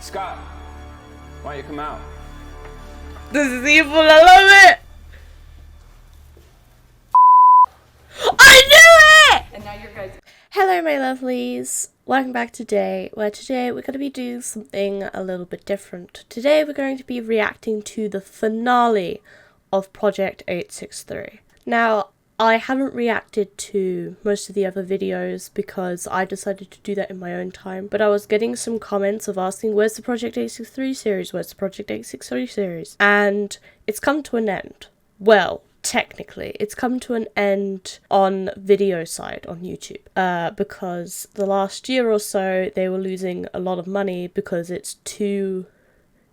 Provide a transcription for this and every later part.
Scott, why don't you come out? This is evil, I love it! I knew it! And now your guys. Hello my lovelies, welcome back today, where today we're going to be doing something a little bit different. Today we're going to be reacting to the finale of Project 863. Now, I haven't reacted to most of the other videos because I decided to do that in my own time, but I was getting some comments of asking, where's the Project 863 series, where's the Project 863 series? And it's come to an end. Well, technically, it's come to an end on video side on YouTube, because the last year or so they were losing a lot of money because it's too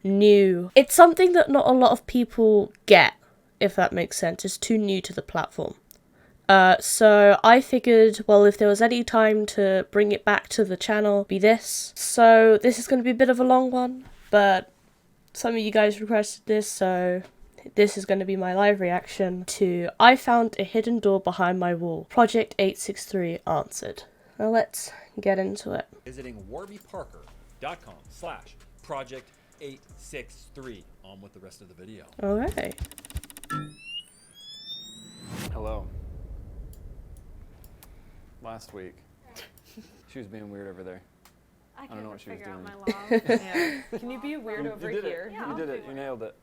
new. It's something that not a lot of people get, if that makes sense. It's too new to the platform. So I figured, well, if there was any time to bring it back to the channel, be this. So this is going to be a bit of a long one, but some of you guys requested this, so this is going to be my live reaction to I Found a Hidden Door Behind My Wall, Project 863 Answered. Now let's get into it. Visiting warbyparker.com/project863. On with the rest of the video. Alright. Hello. Last week, she was being weird over there. I don't know what she was figure out doing. my log. Yeah. Can you be weird over you did here? It. Yeah, You I'll did be it. You weird. nailed it.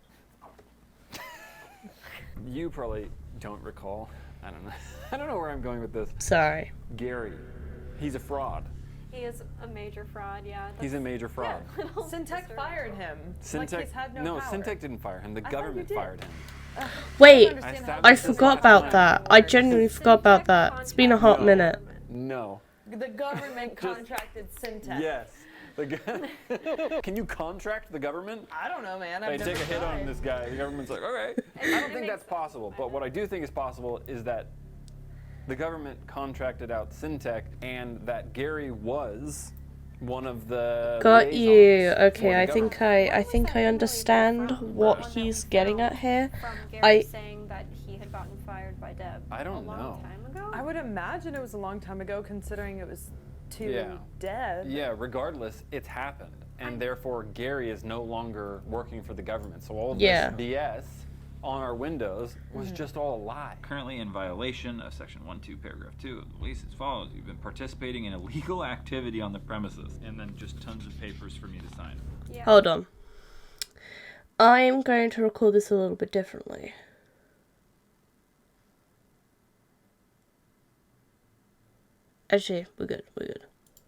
You probably don't recall. I don't know. I don't know where I'm going with this. Sorry. Gary. He's a fraud. He is a major fraud, yeah. He's a major fraud. Syntec fired him. Like he's had no power. Syntec didn't fire him. The thought government you did. fired him. Wait, established I this forgot last about time. that. I genuinely forgot about that. It's been a hot minute. No. The government contracted Syntec. Yes. Can you contract the government? I don't know, man. They I've take a never hit on tried. this guy. The government's like, all right. I don't think that's possible. But what I do think is possible is that the government contracted out Syntec and that Gary was one of the Got you. liaisons for Okay, the I government. think I understand what he's getting at here. From Gary I saying that he had gotten fired by Deb I don't a long know. time ago. I would imagine it was a long time ago, considering it was too Yeah. dead. Yeah, regardless, it's happened. And therefore, Gary is no longer working for the government. So all of Yeah. this BS on our windows was just all a lie. Currently in violation of Section 1.2, Paragraph 2 of the lease as follows. You've been participating in illegal activity on the premises. And then just tons of papers for me to sign. Yeah. Hold on. I'm going to record this a little bit differently. Actually, we're good.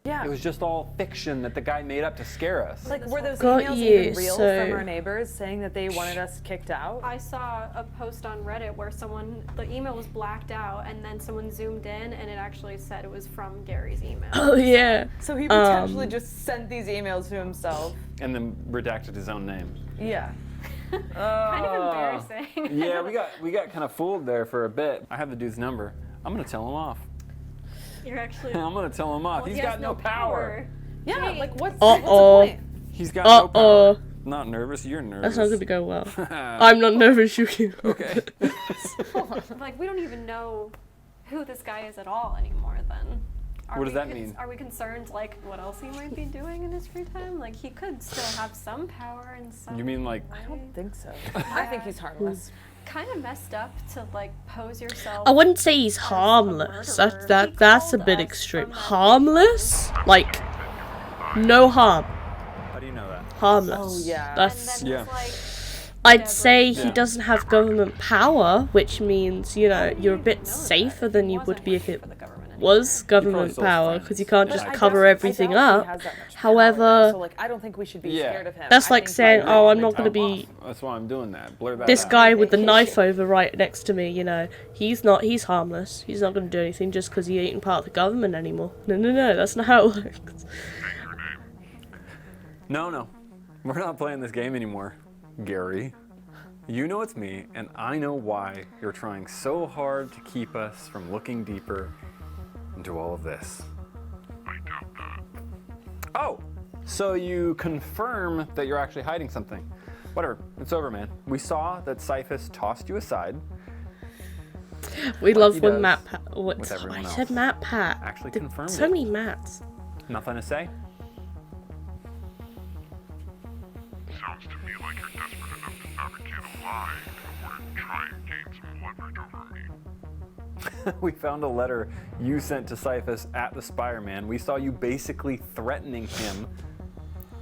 Yeah. It was just all fiction that the guy made up to scare us. Like, were those Got emails you, even real so- from our neighbors saying that they wanted us kicked out? I saw a post on Reddit where the email was blacked out and then someone zoomed in and it actually said it was from Gary's email. Oh yeah. So he potentially just sent these emails to himself. And then redacted his own name. Yeah. Kind of embarrassing. Yeah, we got kind of fooled there for a bit. I have the dude's number. I'm gonna tell him off. You're actually. I'm gonna tell him off. Well, He's he got has no power. Yeah, Hey. like what's Uh-oh. the point? He's got no Uh-oh. power. Not nervous. You're nervous. That's not gonna go well. I'm not nervous, you can. Okay. Like, we don't even know who this guy is at all anymore then. What does that mean? Are we concerned, like, what else he might be doing in his free time? Like, he could still have some power in some You mean like? I don't think so. I think he's harmless. kind of messed up to, like, pose yourself. I wouldn't say he's as a harmless. murderer. That's He a bit called us extreme. from that Harmless? Like, no harm. How do you know that? Harmless. Oh, yeah. That's. And then Yeah. was like, I'd say he Yeah. doesn't have government power, which means, you know, you're a bit safer than you would be if it was government still has power, friends. because you can't But just I cover I everything doubt up. he has that much power, However, so like I don't think we should be Yeah. scared of him. that's I like think saying, we- oh, I'm not going to be That's why I'm doing that. Blur that this out. guy with the knife over right next to me, you know. He's harmless. He's not going to do anything just because he ain't part of the government anymore. No, that's not how it works. No. We're not playing this game anymore, Gary. You know it's me, and I know why you're trying so hard to keep us from looking deeper into all of this. Oh, so you confirm that you're actually hiding something. Whatever, it's over, man. We saw that Cyphus tossed you aside. We Like love he when does Matt Pat. What? with everyone I else. said Matt Pat. Actually There- confirmed So it. many Matts. Nothing to say? sounds to me like you're desperate enough to fabricate a lie in order to try and gain some leverage over me. We found a letter you sent to Cyphus at the Spire, man. We saw you basically threatening him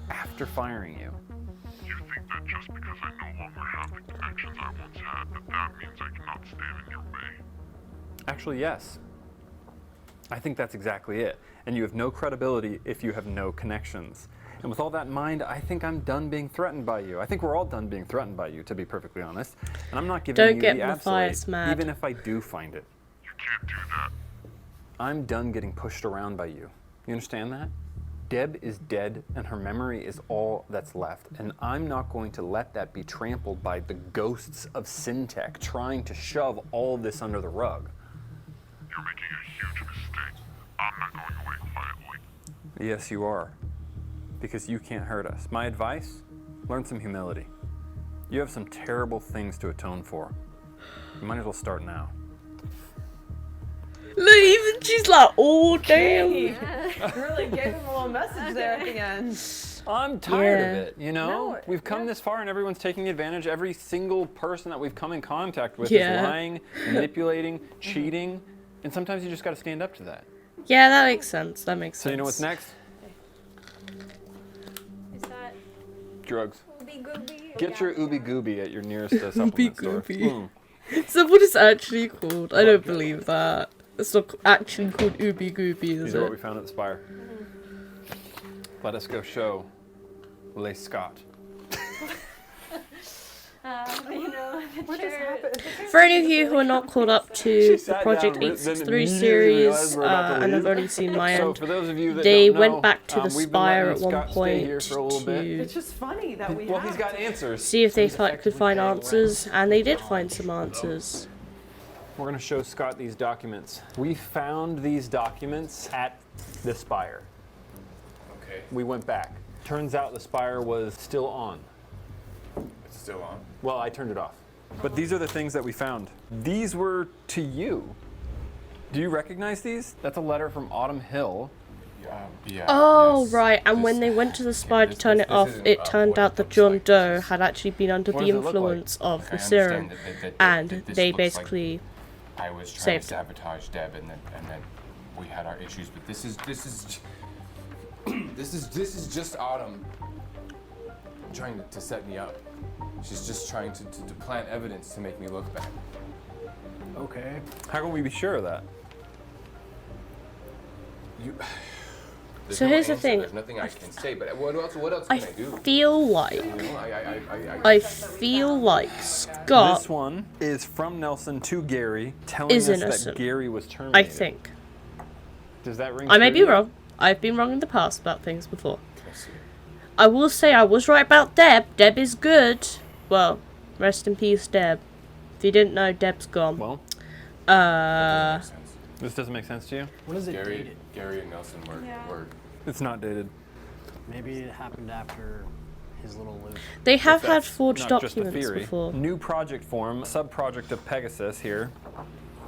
after firing you. You think that just because I no longer have the connections I once had, that means I cannot stand in your way? Actually, yes. I think that's exactly it. And you have no credibility if you have no connections. And with all that in mind, I think I'm done being threatened by you. I think we're all done being threatened by you, to be perfectly honest. And I'm not giving Don't you get the Matthias absolute, mad. even if I do find it. You can't do that. I'm done getting pushed around by you. You understand that? Deb is dead, and her memory is all that's left. And I'm not going to let that be trampled by the ghosts of Syntech trying to shove all of this under the rug. You're making a huge mistake. I'm not going away quietly. Yes, you are. Because you can't hurt us. My advice? Learn some humility. You have some terrible things to atone for. You might as well start now. Look, even she's like, oh damn. You really gave him a little message there at the end. I'm tired of Yeah. it, you know? No, We've come yeah. this far and everyone's taking advantage. Every single person that we've come in contact with Yeah. is lying, manipulating, cheating, and sometimes you just gotta stand up to that. Yeah, that makes sense. That makes sense. So you know what's next? Is that Drugs. Ooby Gooby? Get your Ooby Gooby at your nearest supplement store. Gooby. So what is actually called? I don't believe that. It's not actually called Ooby Gooby, is These are what we it? found at the Spire. Let us go show Le Scott. You know, the What just chair. happened? For any of you who are not caught up to She the sat Project down, then 863 immediately realized series, we're about to and leave. I've already seen my So end, for those of you that they don't know, went back to the we've been Spire letting at one Scott stay here point for a little bit. It's to just funny that we Well, have he's got to. answers. see if they He's could find effectively paying answers, rent. and they did find some answers. We're going to show Scott these documents. We found these documents at the Spire. Okay, We went back. Turns out the Spire was still on. it's still on. Well, I turned it off. But these are the things that we found. These were to you. Do you recognize these? That's a letter from Autumn Hill. Yeah. Oh, yes. right, and when This- they went to the Spire to this- turn this- it off, this it isn't, turned what out it that looks John like. Doe This is- had actually been under What the does it look like? influence of I the serum, understand that and this they looks like basically I was trying saved to him. sabotage Deb, and then we had our issues. But this is this is just Autumn trying to set me up. She's just trying to plant evidence to make me look bad. Okay. How can we be sure of that? There's So no here's the answer, thing. There's nothing I can say. But what else I can I do? feel like You know, I feel like Scott This one is from Nelson to Gary, telling is us innocent. that Gary was I terminated. think. Does that ring I may true be to you? wrong. I've been wrong in the past about things before. I see. I will say I was right about Deb. Deb is good. Well, rest in peace, Deb. If you didn't know, Deb's gone. Well, Makes sense. this doesn't make sense to you? When is it Gary, dated? Gary and Nelson were It's not dated. Maybe it happened after his little loop. They have had That's forged not just a documents theory. before. New project form, sub-project of Pegasus here.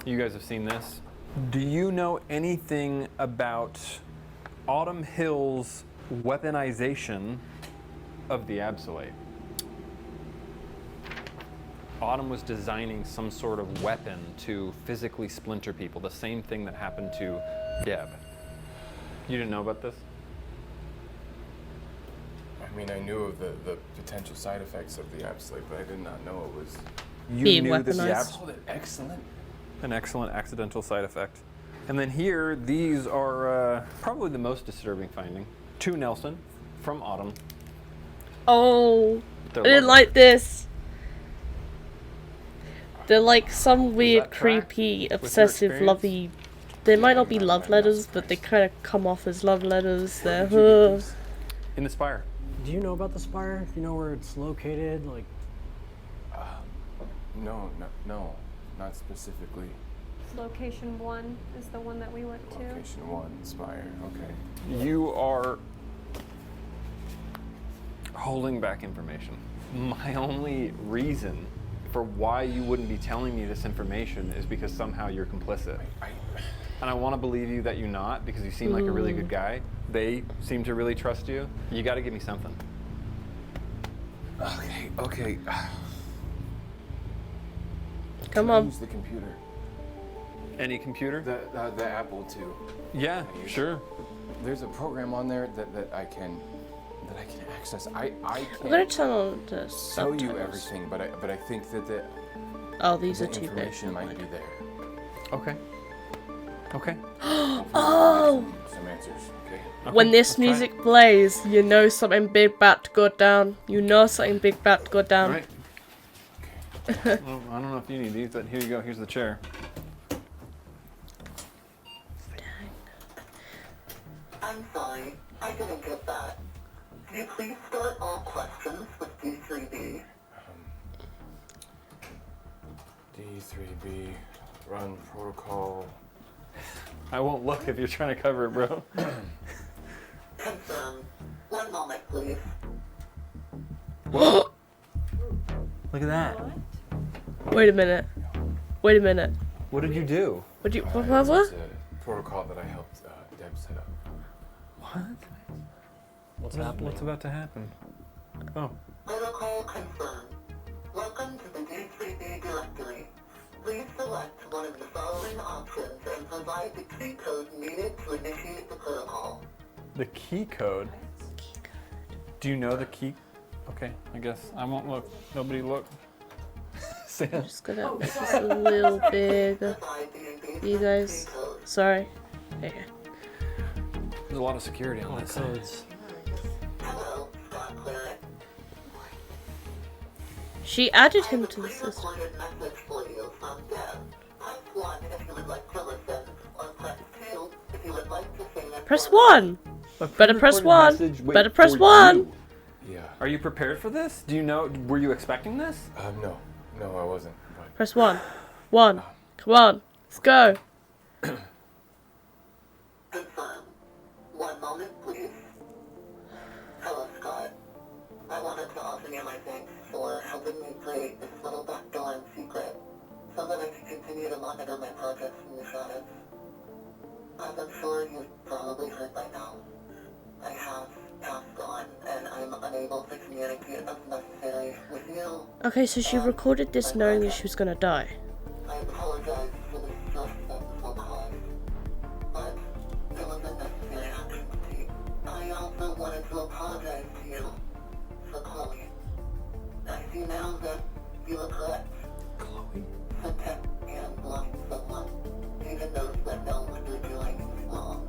You guys have seen this. Do you know anything about Autumn Hill's weaponization of the Absolate? Autumn was designing some sort of weapon to physically splinter people, the same thing that happened to Deb. You didn't know about this? I mean, I knew of the potential side effects of the Absolute, but I did not know it was You Being knew that the weaponized. called it excellent. an excellent accidental side effect. And then here, these are probably the most disturbing finding. To Nelson, from Autumn. Oh, They're I didn't lovely. like this. They're like some weird, that track creepy, your obsessive, experience? lovey. They might not be love letters, but they kind of come off as love letters. They're. In the Spire. Do you know about the Spire? Do you know where it's located? Like, No, not specifically. Location 1 is the one that we went to. Location 1, Spire. Okay. You are holding back information. My only reason for why you wouldn't be telling me this information is because somehow you're complicit. And I want to believe you that you're not, because you seem like a really good guy. They seem to really trust you. You got to give me something. Okay. Come Can I on. use the computer. Any computer? The Apple II. Yeah, sure. There's a program on there that I can access. I I'm gonna can't turn on the tell you subtitles. everything, but I think that the Oh, these are too big. information might be there. Okay. Okay. Oh! Some answers. Okay. When Okay, this let's try it. music plays, you know something big about to go down. You know something big about to go All down. right. Well, I don't know if you need these, but here you go. Here's the chair. I'm sorry, I didn't get that. Can you please start all questions with D3B? D3B, run protocol. I won't look if you're trying to cover it, bro. Confirm. 1 moment, please. Look at that. Wait a minute. Wait a minute. What did you do? What do you? What? It's a protocol that I helped Deb set up. What? What's happening? What's about to happen? Oh. Protocol confirmed. Welcome to the D3B directory. Please select one of the following options and provide the key code needed to initiate the protocol. The key code. Do you know the key? Okay, I guess I won't look. Nobody look. Sam. Just gonna make this a little big. Provide the engagement You guys. key code. Sorry. There you go. There's a lot of security on All that side. codes. Hello, Scott Cleric. She added him I to the have a system. pre-recorded message for you from Deb. Press 1 if you would like to listen, or press 2 if you would like to sing it. Press for me. 1. Better press 1. Better press 1. Yeah. Are you prepared for this? Do you know? Were you expecting this? No, I wasn't. But Press 1. 1. Come on. Let's go. Confirm. 1 moment, please. Hello, Scott. I wanted to offer you my thanks for helping me create this little backdoor in secret, so that I can continue to monitor my projects in the shadows. As I'm sure you've probably heard by now, I have passed on, and I'm unable to communicate as necessary with you. Okay, so she recorded this knowing that she was gonna die. I apologize for the stress that this will cause, but it was a necessary action to take. I also wanted to apologize to you for Chloe. I see now that you were correct. Chloe. Protect and love someone, even those that know what they're doing is wrong.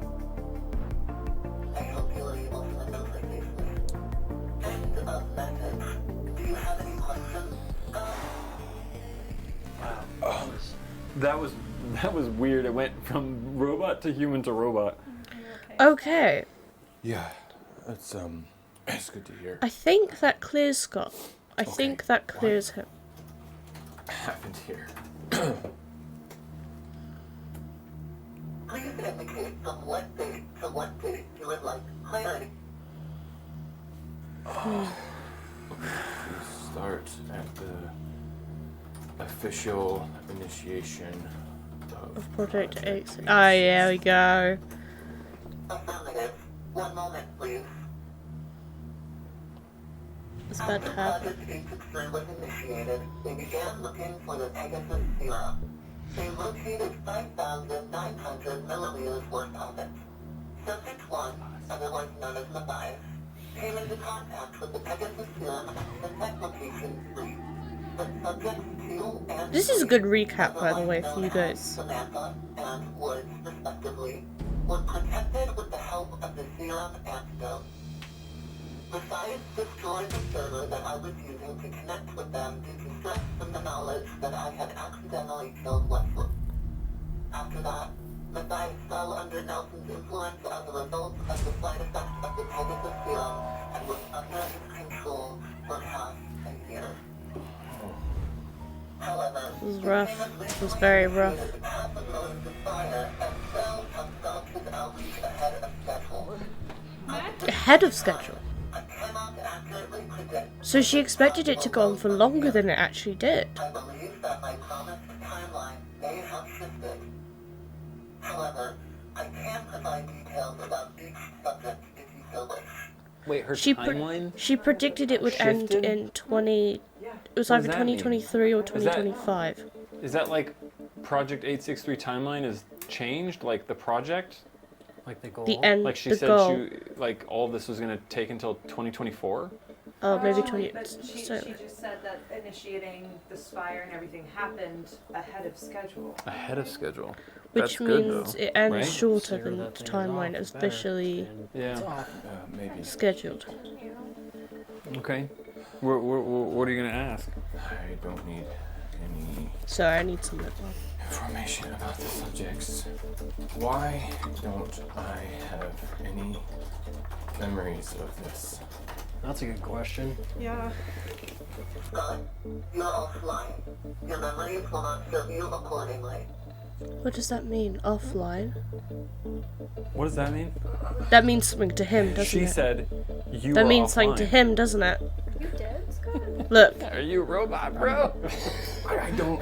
I hope you were able to maneuver safely. End of message. Do you have any questions? That was weird. It went from robot to human to robot. Okay. yeah, it's good to hear. I think that clears Scott. I think that clears him. Happened here. Please indicate from what date to what date you would like clarity. We start at the official initiation of Project 8. Oh, yeah, we go. Affirmative. 1 moment, please. It's about to happen. Project 863 was initiated, they began looking for the Pegasus serum. They located 5,900 milliliters worth of it. Subject 1, otherwise known as Matthias, came into contact with the Pegasus serum at Syntax Location 3. But subjects 2 and This is a 3, good recap, by the way, for you otherwise known guys. as Samantha and Woods, respectively, were protected with the help of the serum antidote. Besides destroying the server that I was using to connect with them due to stress from the knowledge that I had accidentally killed Westwood. After that, Matthias fell under Nelson's influence as a result of the side effects of the Pegasus serum and was under his control for half a year. However, It was rough. It was very rough. the path of Lotus' fire and so have stopped his outreach ahead of schedule. Ahead of schedule. I cannot accurately predict. So she expected it to go on for longer than it actually did. I believe that my promised timeline may have shifted. However, I can provide details about each subject if you so wish. Wait, her She timeline? she predicted it would end Shifted? in 20. It was What either does that mean? 2023 or Is that- 2025. Is that like Project 863 timeline is changed? Like the project? Like the goal. The end. Like she the said goal. like all of this was going to take until 2024? Oh, maybe 20. But she so- just said that initiating the spire and everything happened ahead of schedule. Ahead of schedule. Which That's good, means though, it ends right? shorter Sooner than the that thing is timeline off, as the better. officially And Yeah. it's off. Maybe. scheduled. Okay. What are you going to ask? I don't need any Sorry, I need some lip. information about the subjects. Why don't I have any memories of this? That's a good question. Yeah. Scott, you're offline. Your memories will not serve you accordingly. What does that mean? Offline? What does that mean? That means something to him, doesn't She it? said you That were means something to offline. him, doesn't it? You did, Scott? Look, Are you a robot, bro? I don't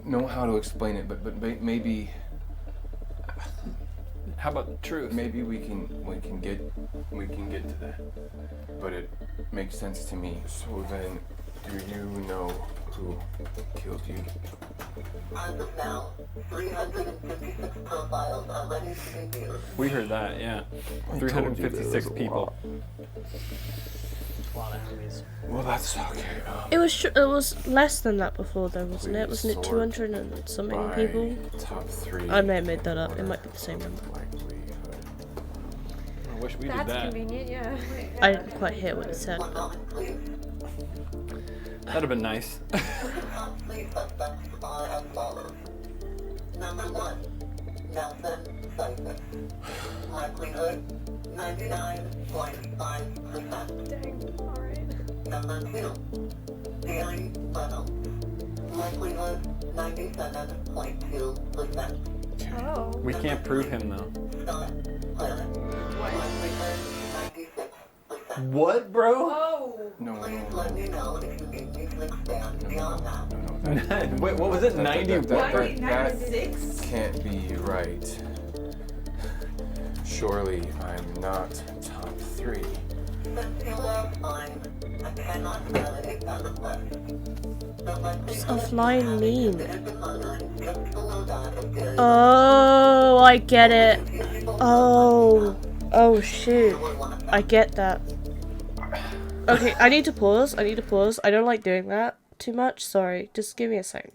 know how to explain it, but maybe How about the truth? maybe we can get to that. But it makes sense to me. So then, do you know who killed you? As of now, 356 profiles are ready to be viewed. We heard that, yeah. 356 people. A lot of enemies. Well, that's okay. it was less than that before, though, wasn't it? Wasn't it 200 and something by people? top 3. I may have made that up. It might be the same number. Likelihood. I wish we did That's that. convenient, yeah. I didn't quite hear what he said. One moment, please. That'd have been nice. The top 3 suspects are as follows. Number 1, Nelson Cyphus. Likelihood, 99.5%. Dang, alright. Number 2, Gary Reynolds. Likelihood, 97.2%. Oh. We can't prove him though. Scott Clarence. Likelihood, 96%. What, bro? Oh! No, Please let me know if you need me to expand beyond that. Wait, what was it? 90 what? That 96? can't be right. Surely I'm not top 3. Since you are offline, I cannot validate that request. The likelihood offline of mean? committed the murder is just below that of Gary. Oh, I get it. Oh. Oh, shoot. I get that. Okay, I need to pause. I don't like doing that too much. Sorry. Just give me a second.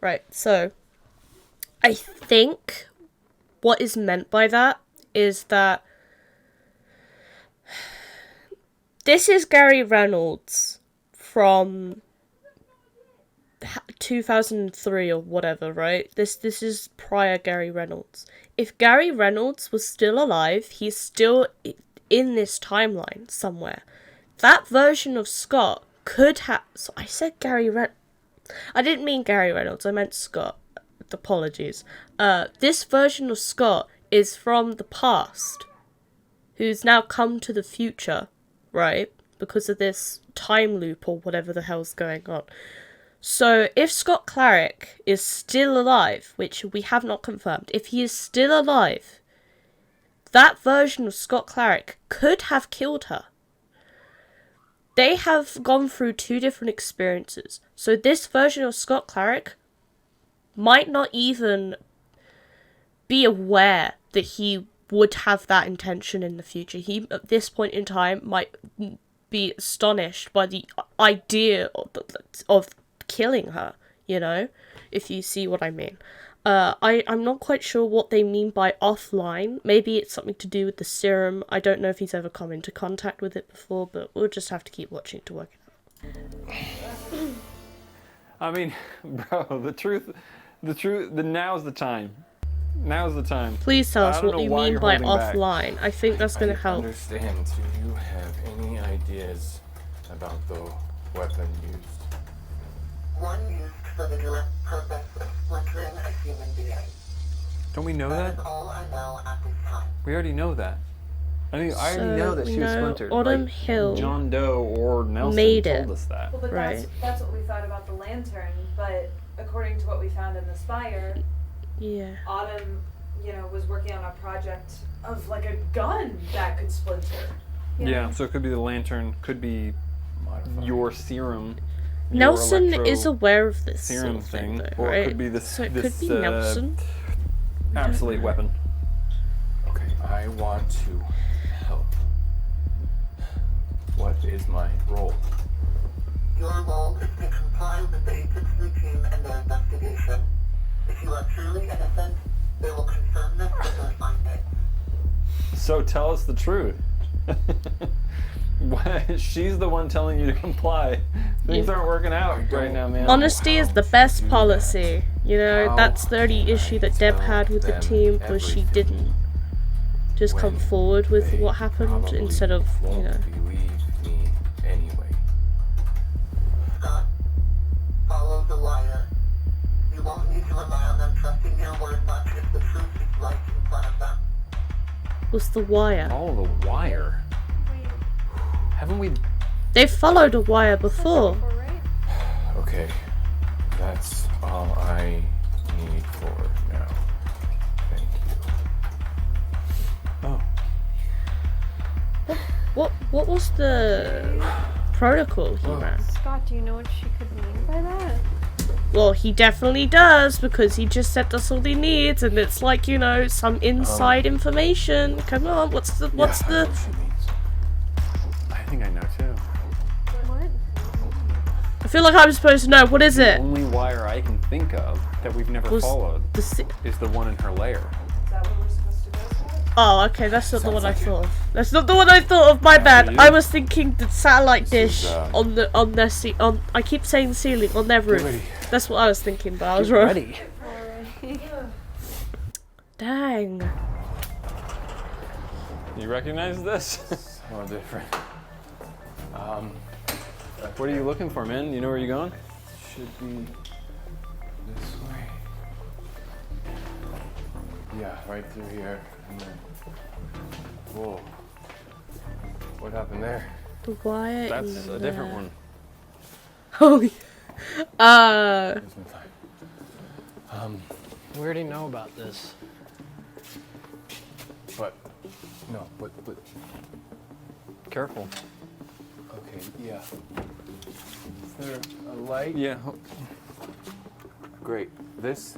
Right, so I think what is meant by that is that this is Gary Reynolds from 2003 or whatever, right? This is prior Gary Reynolds. If Gary Reynolds was still alive, he's still in this timeline somewhere. That version of Scott could have... So I said Gary I didn't mean Gary Reynolds, I meant Scott. Apologies. This version of Scott is from the past, who's now come to the future, right? Because of this time loop or whatever the hell's going on. So if Scott Clarick is still alive, which we have not confirmed, if he is still alive, that version of Scott Clarick could have killed her. They have gone through 2 different experiences. So this version of Scott Clarick might not even be aware that he would have that intention in the future. He, at this point in time, might be astonished by the idea of killing her, you know, if you see what I mean. I'm not quite sure what they mean by offline. Maybe it's something to do with the serum. I don't know if he's ever come into contact with it before, but we'll just have to keep watching to work it out. I mean, bro, the truth, now's the time. Now's the time. Please tell I us don't what know you why mean you're by holding back. offline. I think that's going to help. Understand. Do you have any ideas about the weapon used? One used for the direct purpose of splintering a human being. Don't we know That that? is all I know at this time. We already know that. I mean, I already So, know that we she was know splintered. Autumn like, Hill John Doe or Nelson made told it. us that. Well, but Right. that's what we thought about the lantern, but according to what we found in the spire, Yeah. Autumn, was working on a project of like a gun that could splinter. Yeah, so it could be the lantern, could be Modifier. your serum. your Nelson electro is aware of this serum sort of thing, thing, though, or right? it could be this, So it this could be Nelson. obsolete weapon. Okay, I want to help. What is my role? Your role is to comply with the agent's routine and their investigation. If you are truly innocent, they will confirm this with their findings. So tell us the truth. Why- She's the one telling you to comply. Things aren't working out right now, man. Honesty is the best do policy. You know, How that's the only can issue I that Deb tell had with the them team was she everything didn't just come when forward with they what happened probably instead of, you won't know. believe me anyway. Scott, follow the wire. You won't need to rely on them trusting your word much if the truth is right in front of them. Was the wire? Oh, the wire. Wait, Haven't we? They followed a wire before. before, right? Okay, that's all I need for now. Thank you. Oh. What was the protocol he ran? Scott, do you know what she could mean by that? Well, he definitely does because he just sent us all he needs, and it's like, you know, some inside information. Come on, what's I the? know what she means. I think I know too. What? I feel like I'm supposed to know. What is The it? only wire I can think of that we've never Was followed the si- is the one in her lair. Is that where we're supposed to go, Scott? Oh, okay, that's not the Sounds one I like it. thought of. That's not the one I thought of. My Yeah, bad. you. I was thinking the satellite This dish is, on their on. I keep saying ceiling on their roof. ready. That's what I was thinking, but I was wrong. Ready. Dang. You recognize this? So different. What are you looking for, man? You know where you're going? Should be this way. Yeah, right through here. And then, whoa. What happened there? The wire. That's in the a different lair. one. Oh. There's no time. We already know about this. But but Careful. okay, yeah. Is there a light? Yeah. Great. This.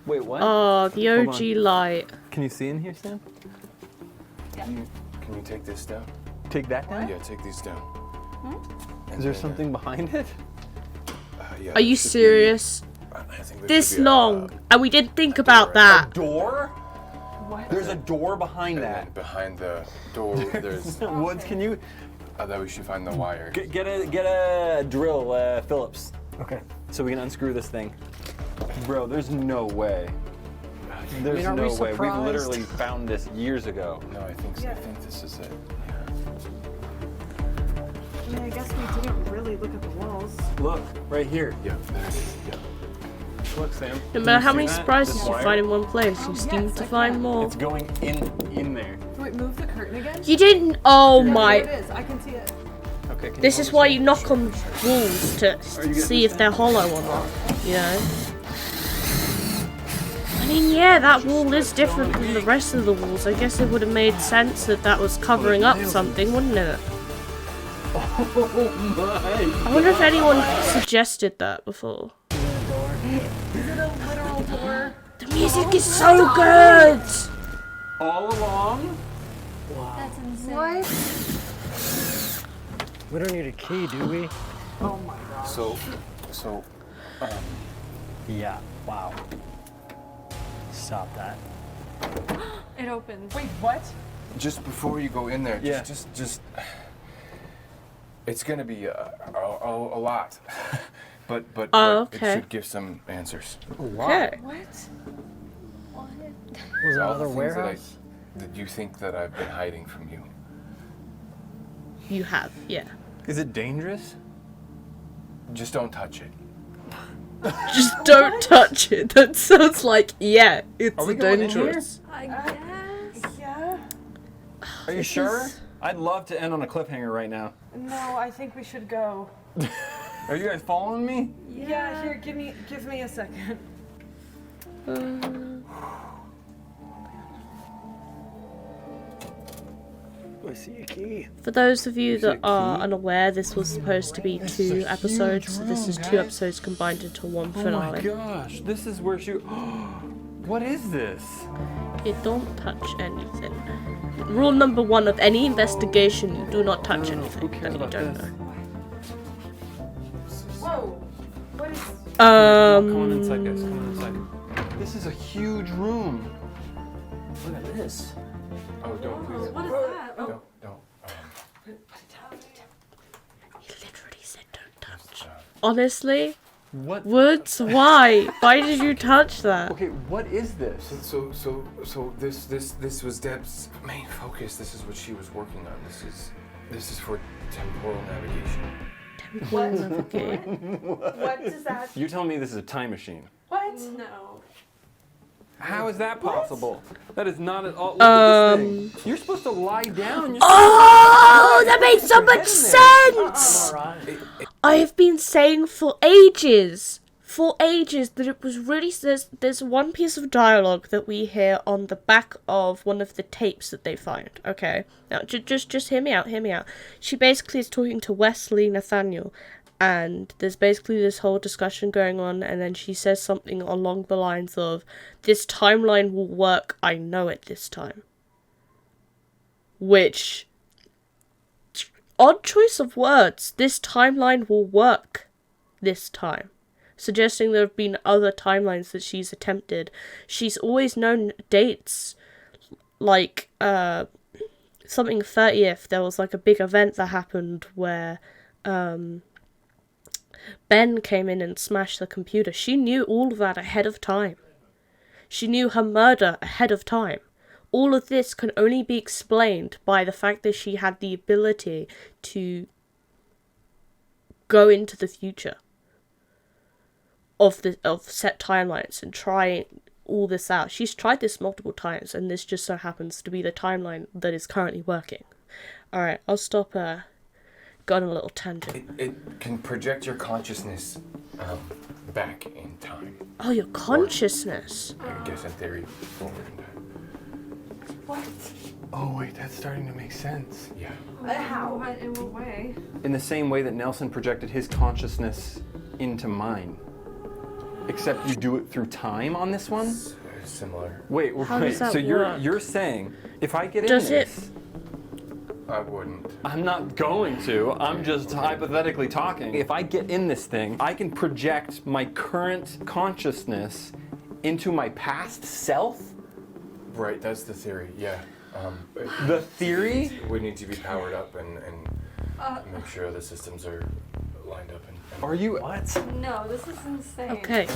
Wait, what? Oh, the Hold OG on. light. Can you see in here, Sam? Can you take this down? Take that down? Yeah, take these down. Is there something behind it? Yeah, Are you should be- serious? I think there This should be long, and we didn't think about right. that. Door? There's a door behind And that. then behind the door, there's Woods, can you that we should find the wire. get a drill, Phillips, Okay. so we can unscrew this thing? Bro, there's no way. There's are we no way. We surprised? literally found this years ago. No, I think so. I think this is it. I mean, I guess we didn't really look at the walls. Look, right here. Yeah, there it is. Yeah. Look, Sam. No Can matter you how see many that? surprises This you wire? find in one place, you seem yes, to I find can. more. It's going in there. Wait, move the curtain again? You didn't. Oh There my. it is. I can see it. Okay. Can This you is hold why this you knock on walls to getting see this if they're hollow or not. You know. I mean, yeah, that wall is different from the rest of the walls. I guess it would have made sense that that was covering up something, wouldn't it? Oh my! I wonder if anyone suggested that before. Is it a literal door? The music is so good. All along? That's insane. What? We don't need a key, do we? Oh my god. So, Yeah. Wow. Stop that. It opens. Wait, what? just before you go in there, Yeah. just it's gonna be a lot, but Oh, it okay. should give some answers. Okay. What? Was it All the another things warehouse? that you think that I've been hiding from you. You have, yeah. Is it dangerous? Just don't touch it. Just don't touch it. That sounds like, yeah, it's Are we going in here? dangerous. I guess. Yeah? Are you sure? I'd love to end on a cliffhanger right now. No, I think we should go. Are you guys following me? Yeah, here, give me a second. I see a key. For those of you Is it that are key? unaware, this was supposed to be This 2 is a episodes. huge So this is room, 2 guys. episodes combined into one Oh my finale. gosh, this is where she. What is this? You don't touch anything. Rule number 1 of any investigation: you do not touch No, anything who cares that you about don't this? know. Whoa. What is? Come on inside, guys. Come on inside. This is a huge room. Look at this. Oh, don't please. What is that? Oh, Don't. He literally said don't touch. Honestly, What? Woods, why? Why did you touch that? Okay, what is this? So this was Deb's main focus. This is what she was working on. This is for temporal navigation. What? Okay. What does that? You're telling me this is a time machine? What? no. How is that possible? That is not at all. Look at this thing. You're supposed to lie down. You're Oh, that made so much sense! Alright. I have been saying for ages that it was really there's one piece of dialogue that we hear on the back of one of the tapes that they find. Okay, now just hear me out. She basically is talking to Wesley Nathaniel, and there's basically this whole discussion going on, and then she says something along the lines of, "This timeline will work. I know it this time." Which, odd choice of words. This timeline will work this time. Suggesting there have been other timelines that she's attempted. She's always known dates. Like, something 30th, there was like a big event that happened where Ben came in and smashed the computer. She knew all of that ahead of time. She knew her murder ahead of time. All of this can only be explained by the fact that she had the ability to go into the future of set timelines and try all this out. She's tried this multiple times, and this just so happens to be the timeline that is currently working. Alright, I'll stop going on a little tangent. It can project your consciousness back in time. Oh, your consciousness. I guess in theory, forward in time. What? Oh wait, that's starting to make sense. Yeah. How? What, in what way? In the same way that Nelson projected his consciousness into mine. Except you do it through time on this one? It's very similar. Wait, How does that so work? you're saying if I get Does in it- this, I wouldn't. I'm not going to. I'm just hypothetically talking. If I get in this thing, I can project my current consciousness into my past self? Right, that's the theory, yeah. The theory? It would need to be powered up and make sure the systems are lined up. And Are you What? No, this is insane. Okay.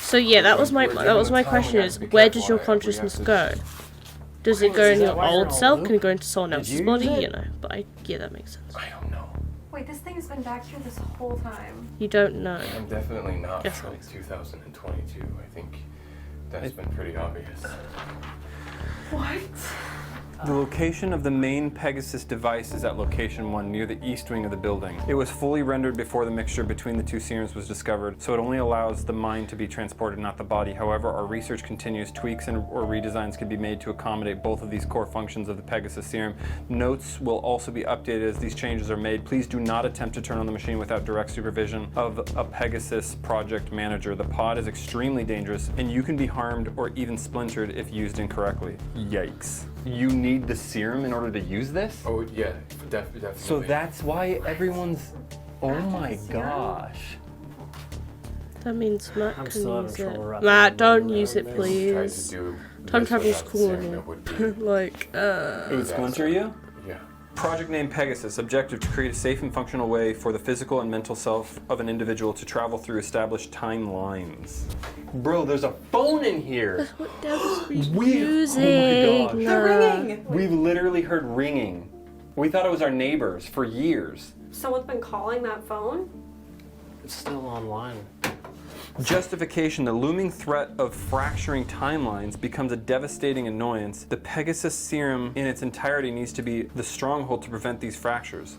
So yeah, that was my question is, where does your consciousness go? Does it go in Is that your why you're old on self? loop? Can it go into someone Did else's you body? use it? You know, but yeah, that makes sense. I don't know. Wait, this thing has been back here this whole time. You don't know. I'm definitely not Yes, from Alex. 2022. I think that's been pretty obvious. What? The location of the main Pegasus device is at location 1 near the east wing of the building. It was fully rendered before the mixture between the two serums was discovered, so it only allows the mind to be transported, not the body. However, our research continues. Tweaks or redesigns can be made to accommodate both of these core functions of the Pegasus serum. Notes will also be updated as these changes are made. Please do not attempt to turn on the machine without direct supervision of a Pegasus project manager. The pod is extremely dangerous, and you can be harmed or even splintered if used incorrectly. Yikes. You need the serum in order to use this? Oh yeah, definitely. So that's why everyone's. Oh my gosh. That means Matt I'm can still having use trouble it. wrapping Matt, my don't mind use it, around please. Tried to do Time this travel's without cool, serum, isn't it would be, it? Like, It would splinter you? yeah. Project name Pegasus. Objective to create a safe and functional way for the physical and mental self of an individual to travel through established timelines. Bro, there's a phone in here! that's what Deb's We- using. oh my gosh. They're ringing. We've literally heard ringing. We thought it was our neighbors for years. Someone's been calling that phone? It's still online. Justification. The looming threat of fracturing timelines becomes a devastating annoyance. The Pegasus serum in its entirety needs to be the stronghold to prevent these fractures.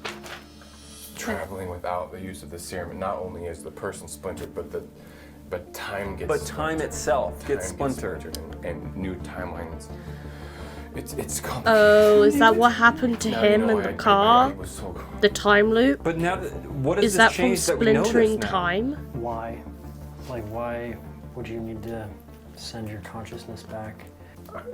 Traveling without the use of the serum, not only is the person splintered, but time gets. But time splintered. itself gets Time splintered. and new timelines It's complicated. Oh, is that what happened to Now, him you know, in the I car? was so The time loop? But now, what is Is this that from change that we know this splintering now? time? Why? Like, why would you need to send your consciousness back?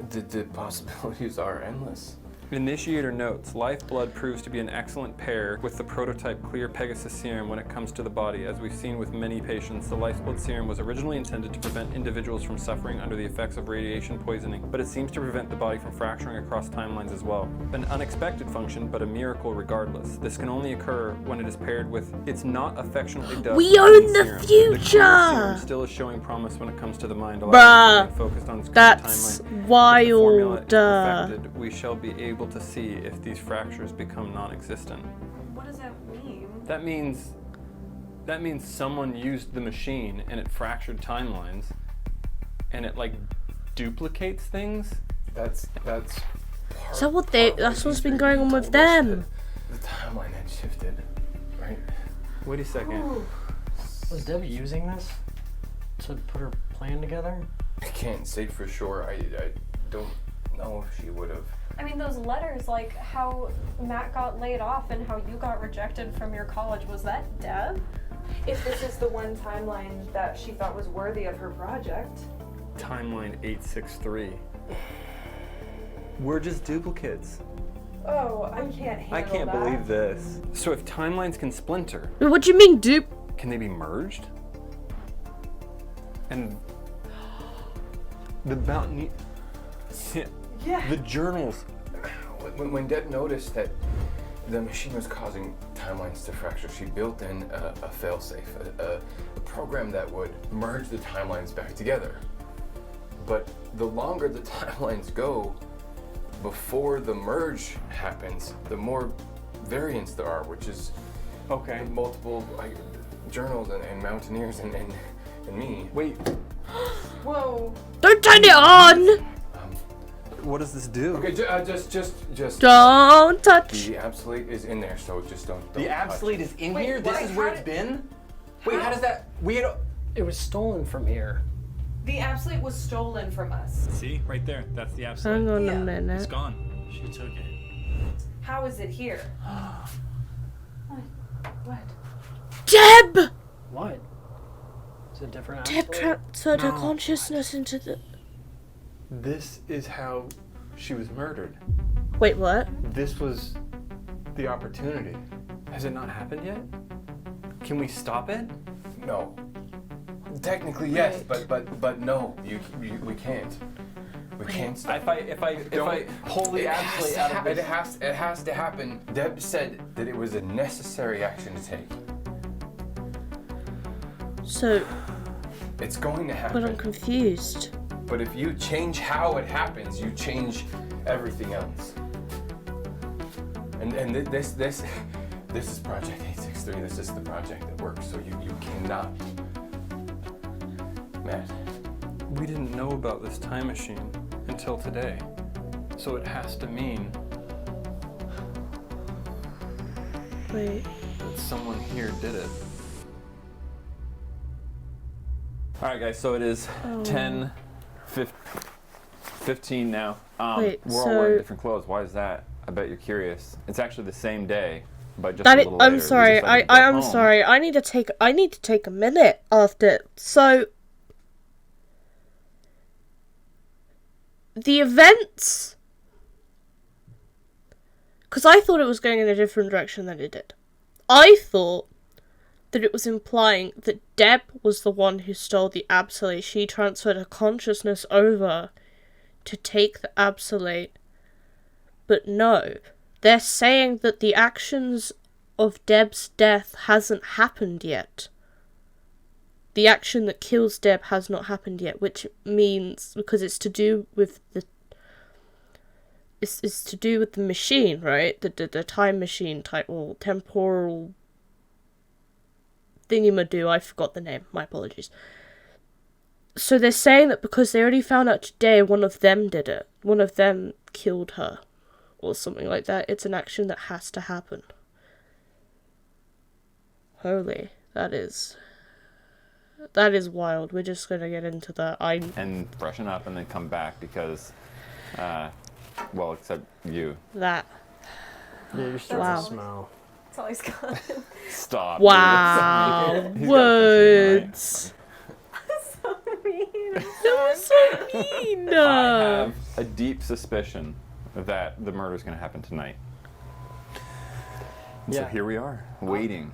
The possibilities are endless. Initiator notes, lifeblood proves to be an excellent pair with the prototype clear Pegasus serum when it comes to the body. As we've seen with many patients, the lifeblood serum was originally intended to prevent individuals from suffering under the effects of radiation poisoning, but it seems to prevent the body from fracturing across timelines as well. An unexpected function, but a miracle regardless. This can only occur when it is paired with its not affectionately dubbed We own mind the serum. future! The clear serum still is showing promise when it comes to the mind, allowing Bruh, it to remain focused on its current that's timeline. If the formula is wild. perfected, we shall be able to see if these fractures become non-existent. What does that mean? That means someone used the machine and it fractured timelines and it like duplicates things. That's Is that what they? That's what's been going on with them. The timeline had shifted, right? Wait a second. Was Debbie using this to put her plan together? I can't say for sure. I don't know if she would have. I mean, those letters, like how Matt got laid off and how you got rejected from your college, was that Deb? If this is the one timeline that she thought was worthy of her project. Timeline 863. We're just duplicates. Oh, I can't handle I can't that. believe this. So if timelines can splinter, What do you mean, dupe? can they be merged? And the mountain. Yeah. The journals. When Deb noticed that the machine was causing timelines to fracture, she built in a failsafe, a program that would merge the timelines back together. But the longer the timelines go before the merge happens, the more variants there are, which is Okay. multiple journals and mountaineers and me. Wait, Whoa. Don't turn it on! what does this do? Okay, just. Don't touch. The absolute is in there, so just don't. The touch. absolute is in Wait, here? This why? is where How it's did- been? Wait, how does that... We had... It was stolen from here. The absolute was stolen from us. See, right there. That's the absolute. Hang on Yeah. a It's minute. gone. She took it. How is it here? What? Deb! What? Is it a different Deb absolute? transferred her consciousness into the. This is how she was murdered. Wait, what? This was the opportunity. Has it not happened yet? Can we stop it? No. Technically, yes, but no. We can't. We can't stop. If I pull the absolute out of this... It has to happen. Deb said that it was a necessary action to take. So, It's going to but happen. I'm confused. But if you change how it happens, you change everything else. And this is Project 863. This is the project that works. So you cannot. Matt. We didn't know about this time machine until today. So it has to mean Wait. that someone here did it. Alright guys, so it is 10:15 now. Wait, we're all so- wearing different clothes. Why is that? I bet you're curious. It's actually the same day, but just That a is, little later. I'm We sorry. decided to I go am home. sorry. I need to take a minute after. So the events, because I thought it was going in a different direction than it did. I thought that it was implying that Deb was the one who stole the absolute. She transferred her consciousness over to take the absolute. But no, they're saying that the actions of Deb's death hasn't happened yet. The action that kills Deb has not happened yet, which means, because it's to do with the it's to do with the machine, right? The time machine type, or temporal thingy-ma-do, I forgot the name, my apologies. So they're saying that because they already found out today one of them did it, one of them killed her, or something like that, it's an action that has to happen. Holy, that is wild. We're just gonna get into that. And freshen up and then come back because Well, except you. That. Yeah, you're starting Wow. to smell. That's all he's got. Stop. Wow. He's got a fish in Words. So mean. That was so mean. I have a deep suspicion that the murder's going to happen tonight. So Yeah. here we are, waiting.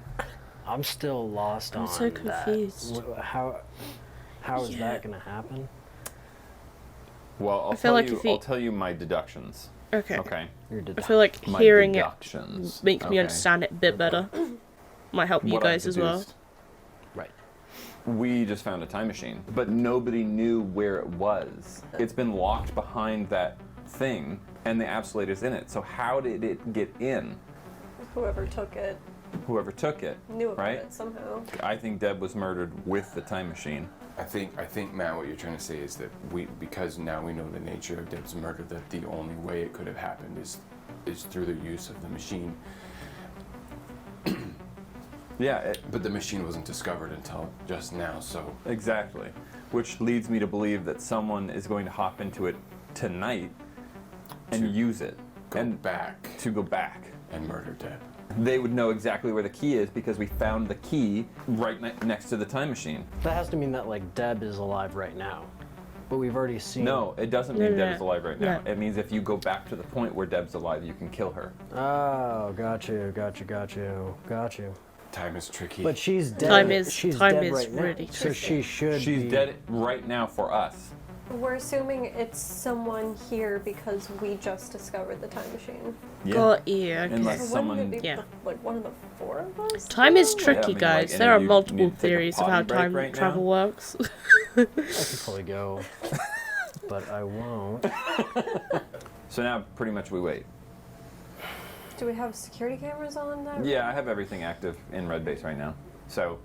I'm still lost I'm on so that. confused. How is Yeah. that gonna happen? Well, I'll feel tell like you. if he- I'll tell you my deductions. Okay. Okay. I feel like My hearing deductions. it makes me Okay. understand it a bit better. Might help you What I've guys as well. deduced. Right. We just found a time machine, but nobody knew where it was. It's been locked behind that thing, and the encapsulator's in it. So how did it get in? Whoever took it Whoever took it, knew about right? it somehow. I think Deb was murdered with the time machine. I think, Matt, what you're trying to say is that because now we know the nature of Deb's murder, that the only way it could have happened is through the use of the machine. Yeah, But the machine wasn't discovered until just now, so exactly. Which leads me to believe that someone is going to hop into it tonight and use it. go back To go back. and murder Deb. They would know exactly where the key is because we found the key right next to the time machine. That has to mean that like Deb is alive right now, but we've already seen. No, it doesn't No, mean no, Deb's alive right now. no. It means if you go back to the point where Deb's alive, you can kill her. Oh, got you. Time is tricky. But she's dead. She's time dead is right now, really so tricky. she should She's be dead right now for us. We're assuming it's someone here because we just discovered the time machine. Yeah. Got you. okay. Unless So someone. wouldn't it be Yeah. like one of the four of us? Time is though? tricky, I mean, like, guys. and There if are you multiple need to take a theories of potty how break time right travel now. works. I could probably go, but I won't. So now, pretty much, we wait. Do we have security cameras on that? Yeah, I have everything active in Red Base right now. So,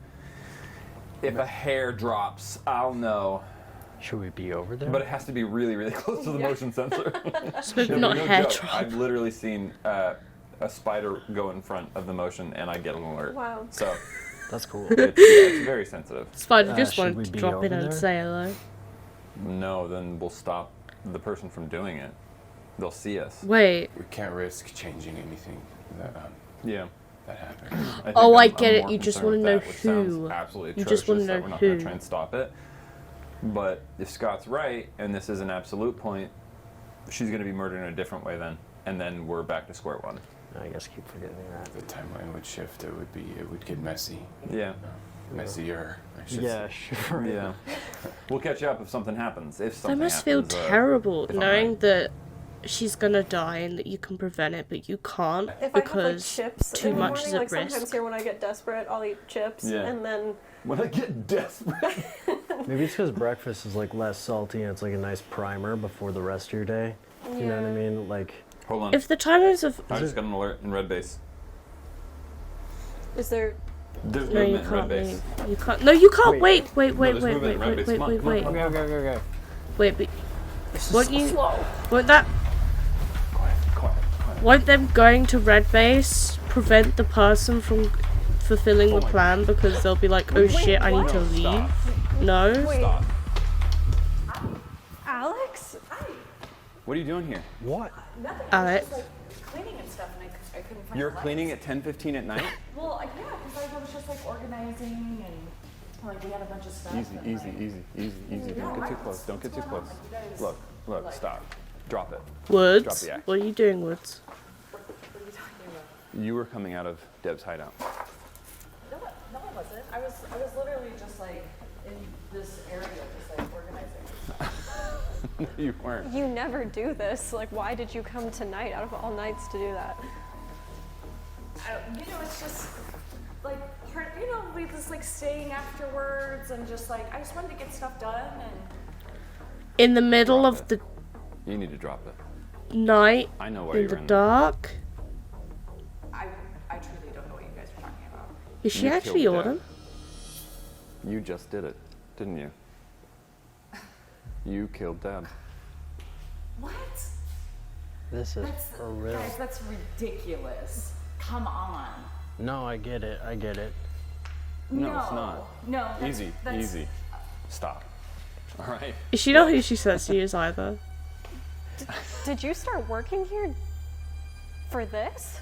if a hair drops, I'll know. Should we be over there? But it has to be really, really close to the motion sensor. So not No hair joke. drop. I've literally seen a spider go in front of the motion, and I get an alert. Wow. So That's cool. it's very sensitive. Spider just should we wanted to be drop in over and there? say hello. No, then we'll stop the person from doing it. They'll see us. Wait. we can't risk changing anything that Yeah. that happened. think Oh, I I'm get it. more You just concerned wanna with know that, which sounds who. absolutely You just wanna atrocious that know we're not going who. to try and stop it. But if Scott's right, and this is an absolute point, she's going to be murdered in a different way then, and then we're back to square one. I guess keep forgetting that. The timeline would shift. It would get messy. Yeah. Messier, I should Yeah, say. sure. Yeah. We'll catch you up if something happens. If That something must feel happens, terrible if I'm knowing right. that she's gonna die and that you can prevent it, but you can't If because I have like chips too in the much morning, is at like sometimes risk. here when I get desperate, I'll eat chips Yeah. and then When I get desperate. Maybe it's because breakfast is like less salty and it's like a nice primer before the rest of your day. You know what I mean? Like, Hold on. If the timers of I just got an alert in Red Base. is there There's no, you movement in Red can't Base. leave. You can't. No, you can't. Wait. Wait. there's movement in Red Base. Come on, come on, Wait. come on. okay. Wait, but won't you? Won't Quiet. Won't them going to Red Base prevent the person from fulfilling the my plan because they'll be like, oh shit, I need to leave? Stop. No. wait Stop. Alex? What are you doing here? What? Nothing. Alex. I was just like cleaning and stuff, and I couldn't find. You're the lights. cleaning at 10:15 at night? Well, yeah, because I was just like organizing and like we had a bunch of stuff. Easy. Don't get too close. Don't get too close. Look, stop. Drop it. Drop Woods. the axe. What are you doing, Woods? What are you talking about? You were coming out of Deb's hideout. No, I wasn't. I was literally just like in this area, just like organizing. You weren't. You never do this. Like, why did you come tonight out of all nights to do that? It's just like part. We just like staying afterwards and just like I just wanted to get stuff done and. In the middle Drop of it. the You need to drop it. night, I know why in you the were in dark. I truly don't know what you guys are talking about. Is she You actually killed Autumn? Deb. You just did it, didn't you? You killed Deb. What? This is for real. Guys, that's ridiculous. Come on. No, I get it. No, it's not. No. Easy. Stop. All right. Is she not who she says she is either? Did you start working here for this?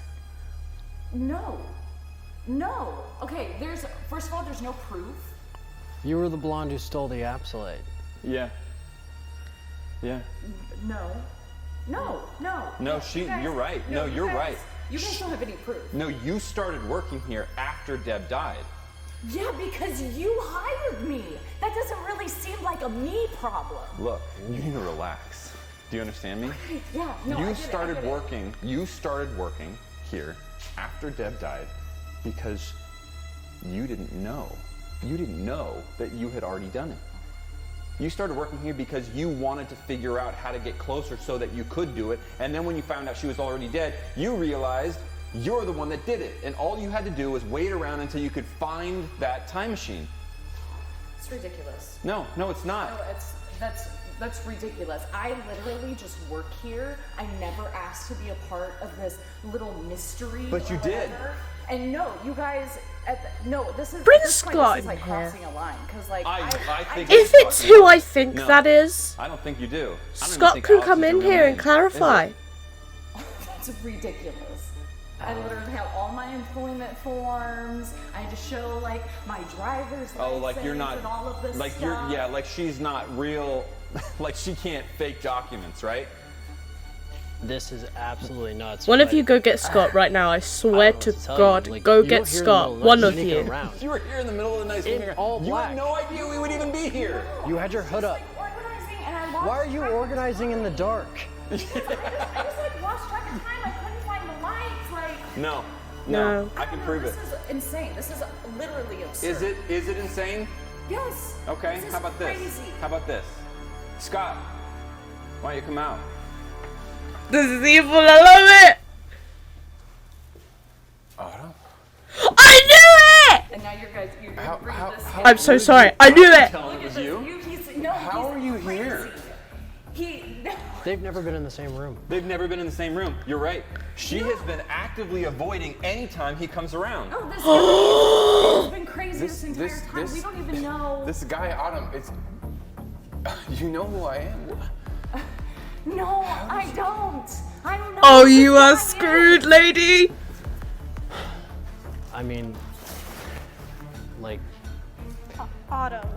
No. No. Okay, first of all, there's no proof. You were the blonde who stole the Absolate. Yeah. Yeah. No. No. No, you're right. No, you're right. You guys don't have any proof. No, you started working here after Deb died. Yeah, because you hired me. That doesn't really seem like a me problem. Look, you need to relax. Do you understand me? Yeah, no, I get it, I started get it. working. You started working here after Deb died because you didn't know. You didn't know that you had already done it. You started working here because you wanted to figure out how to get closer so that you could do it. And then when you found out she was already dead, you realized you're the one that did it. And all you had to do was wait around until you could find that time machine. It's ridiculous. No, it's not. No, that's ridiculous. I literally just work here. I never asked to be a part of this little mystery. But you did. And no, you guys. This is. Bring at this point, Scott this is like in here. crossing a line, because like I think If it's who I think No. that is, I don't think you do. I don't even Scott think can Alex come is in your real here and name. clarify. That's ridiculous. I literally have all my employment forms. I had to show like my driver's license Oh, like you're not, and all of this like stuff. you're, yeah, like she's not real, like she can't fake documents, right? This is absolutely nuts. One of but you go get Scott right now. I swear don't know to what to tell God, you. Like, go you get don't hear in the Scott. middle One night of sneaking you. around. You were here in the middle of the night. In all You black. had no idea we would even be here. You had your hood up. Organizing, and I lost Why are you track of organizing in the dark? I just like lost track of time. I couldn't find the lights. Like. No, No. I can prove it. This is insane. This is literally absurd. Is it insane? Yes. Okay, This is how about this? crazy. How about this? Scott, why don't you come out? This is evil. I love it. Autumn? I knew it. And now you're How- bringing how- this. how- I'm so sorry. I knew it. Telling it was you? How are you here? They've never been in the same room. They've never been in the same room. You're right. She has been actively avoiding any time he comes around. Oh, this guy has been crazy this entire This- time. this- We don't even know. This guy, Autumn, it's. You know who I am? No, I don't. I don't know. Oh, who you this are guy is. screwed, lady. I mean, like, Autumn.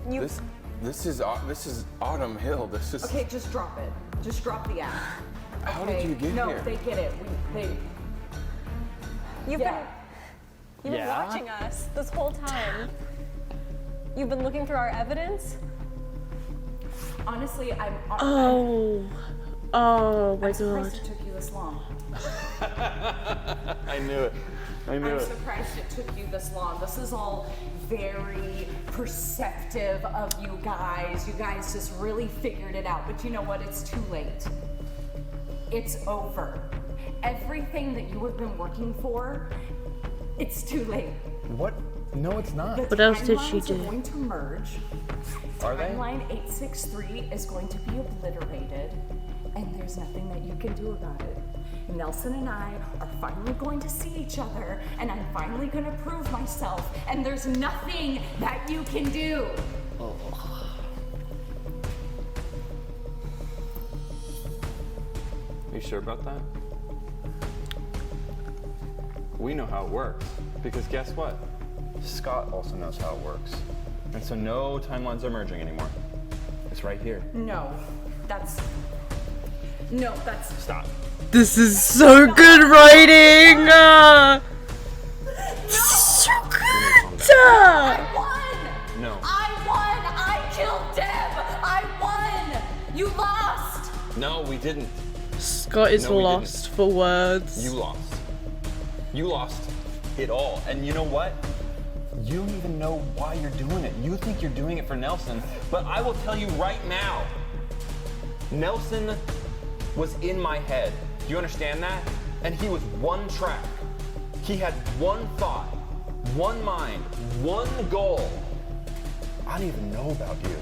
You. This is Autumn Hill. This is. Okay, just drop it. Just drop the app. How Okay? did you get no, here? they get it. You've Yeah. been Yeah? watching us this whole time. You've been looking through our evidence. Honestly, I'm My surprised God. it took you this long. I knew it. I'm surprised it took you this long. This is all very perceptive of you guys. You guys just really figured it out. But you know what? It's too late. It's over. Everything that you have been working for, it's too late. What? No, it's not. The What else did she timelines do? are going to merge. Are they? Timeline 863 is going to be obliterated, and there's nothing that you can do about it. Nelson and I are finally going to see each other, and I'm finally going to prove myself, and there's nothing that you can do. You sure about that? We know how it works. Because guess what? Scott also knows how it works. And so no timelines are merging anymore. It's right here. No, that's. Stop. This is so good writing. This is so good. I won! No. I won! I killed Deb! I won! You lost! No, we didn't. Scott is No, we lost for words. You lost. You lost it all. And you know what? You don't even know why you're doing it. You think you're doing it for Nelson, but I will tell you right now, Nelson was in my head. Do you understand that? And he was one track. He had one thought, one mind, one goal. I don't even know about you.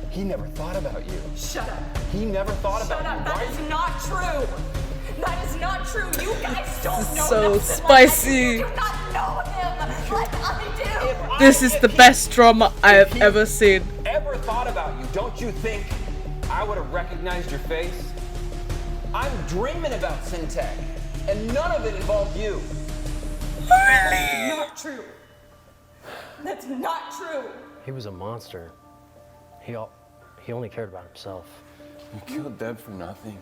He never thought about you. Shut up. He never thought Shut about up. you. That Why is not true. That is not true. You guys don't know so Nelson like spicy. you do not know him like I do. This is the best drama I have ever seen. ever thought about you, don't you think I would have recognized your face. I'm dreaming about Syntech, and none of it involved you. Not true. That's not true. He was a monster. He only cared about himself. You killed Deb for nothing.